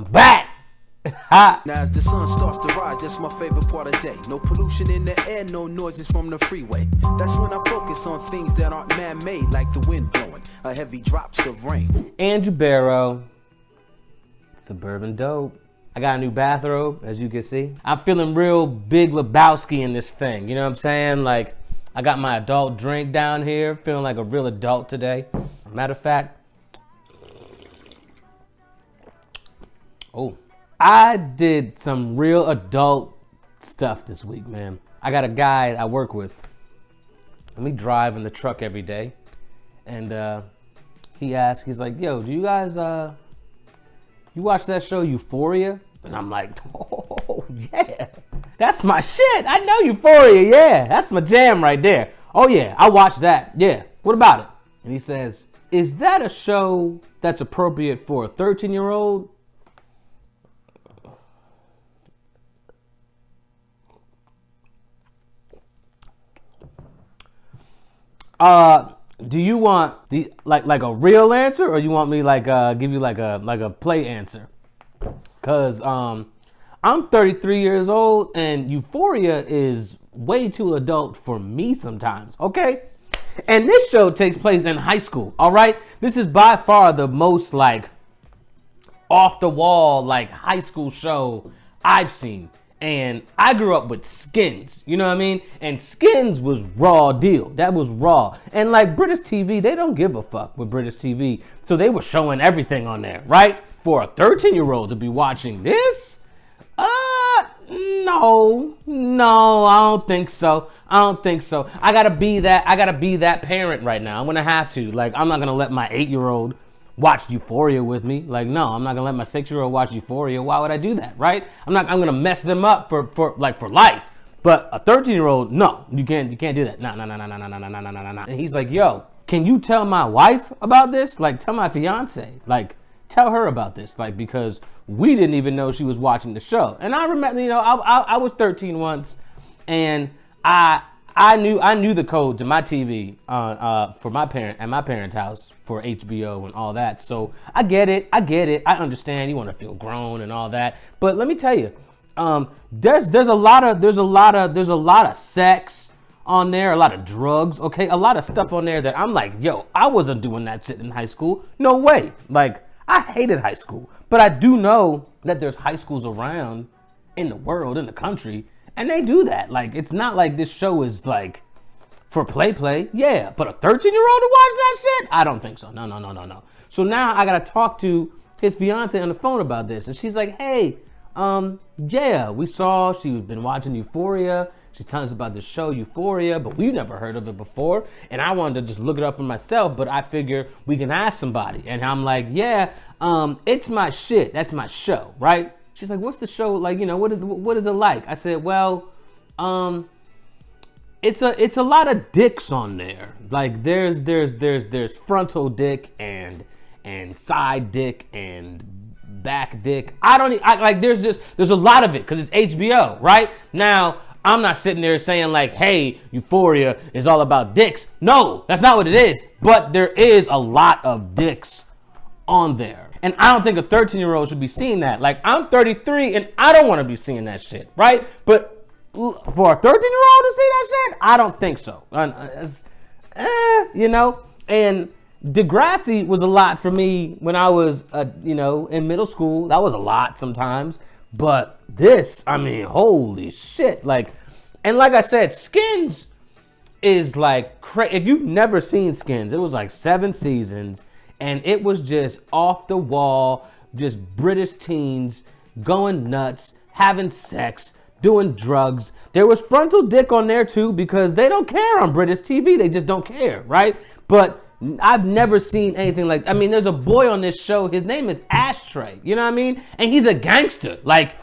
I'm back. Ha. Now as the sun starts to rise, that's my favorite part of the day. No pollution in the air, no noises from the freeway. That's when I focus on things that aren't man-made, like the wind blowing, or heavy drops of rain. 𝐦𝐨𝐬𝐵, Suburban Dope. I got a new bathrobe, as you can see. I'm feeling real Big Lebowski in this thing, you know what I'm saying? Like, I got my adult drink down here, feeling like a real adult today. Matter of fact, I did some real adult stuff this week, man. I got a guy I work with, and we drive in the truck every day. And he asked, he's like, yo, do you guys, you watch that show Euphoria? And I'm like, oh, yeah, that's my shit. I know Euphoria, yeah, that's my jam right there. Oh, yeah, I watched that, yeah, what about it? And he says, is that a show that's appropriate for a 13-year-old? Do you want the like a real answer, or you want me like give you like a play answer? Cause I'm 33 years old and Euphoria is way too adult for me sometimes. Okay, and this show takes place in high school. All right, this is by far the most like off the wall like high school show I've seen. And I grew up with Skins, you know what I mean? And Skins was raw deal. That was raw. And like British TV, they don't give a fuck with British TV. So they were showing everything on there, right? For a 13-year-old to be watching this? No, I don't think so. I gotta be that parent right now. I'm gonna have to. Like, I'm not gonna let my 8-year-old watch Euphoria with me. Like, no, I'm not gonna let my 6-year-old watch Euphoria. Why would I do that, right? I'm gonna mess them up for life. But a 13-year-old, no, you can't do that. No. And he's like, yo, can you tell my wife about this? Like, tell my fiance. Like, tell her about this. Like, because we didn't even know she was watching the show. And I remember, you know, I was 13 once, and I knew the code to my TV for my parents' house for HBO and all that. So I get it. I understand you want to feel grown and all that. But let me tell you, there's a lot of sex on there, a lot of drugs, okay, a lot of stuff on there that I'm like, yo, I wasn't doing that shit in high school. No way. Like, I hated high school, but I do know that there's high schools around in the world, in the country. And they do that. Like, it's not like this show is like for play. Yeah, but a 13-year-old to watch that shit? I don't think so. No. So now I gotta talk to his fiance on the phone about this. And she's like, hey, yeah, we saw she's been watching Euphoria. She tells us about the show Euphoria, but we've never heard of it before. And I wanted to just look it up for myself, but I figure we can ask somebody. And I'm like, yeah, it's my shit. That's my show, right? She's like, what's the show like? You know, what is it like? I said, well, it's a lot of dicks on there. Like there's frontal dick and side dick and back dick. There's a lot of it because it's HBO, right? Now, I'm not sitting there saying like, hey, Euphoria is all about dicks. No, that's not what it is. But there is a lot of dicks on there. And I don't think a 13-year-old should be seeing that. Like, I'm 33 and I don't want to be seeing that shit, right? But for a 13-year-old to see that shit, I don't think so. You know? And Degrassi was a lot for me when I was, in middle school. That was a lot sometimes. But this, I mean, holy shit. Like, and like I said, Skins is like crazy. If you've never seen Skins, it was like 7 seasons. And it was just off the wall, just British teens going nuts, having sex, doing drugs. There was frontal dick on there too because they don't care on British TV. They just don't care, right? But I've never seen anything like, I mean, there's a boy on this show. His name is Ashtray. You know what I mean? And he's a gangster. Like,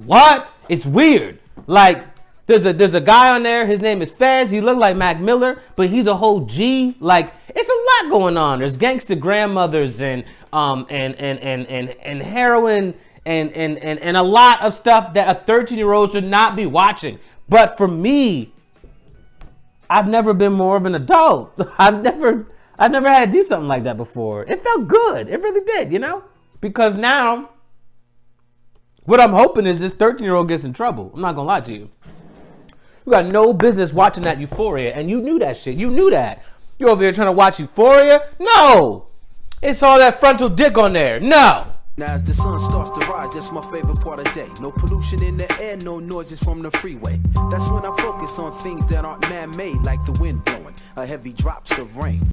what? It's weird. Like, there's a guy on there. His name is Fez. He looked like Mac Miller, but he's a whole G. Like, it's a lot going on. There's gangster grandmothers and heroin and a lot of stuff that a 13-year-old should not be watching. But for me, I've never been more of an adult. I've never had to do something like that before. It felt good. It really did, you know? Because now What I'm hoping is this 13-year-old gets in trouble. I'm not gonna lie to you. You got no business watching that Euphoria, and you knew that shit. You knew that. You over here trying to watch Euphoria? No! It's all that frontal dick on there. No! Now as the sun starts to rise, that's my favorite part of the day. No pollution in the air, no noises from the freeway. That's when I focus on things that aren't man-made, like the wind blowing, or heavy drops of rain.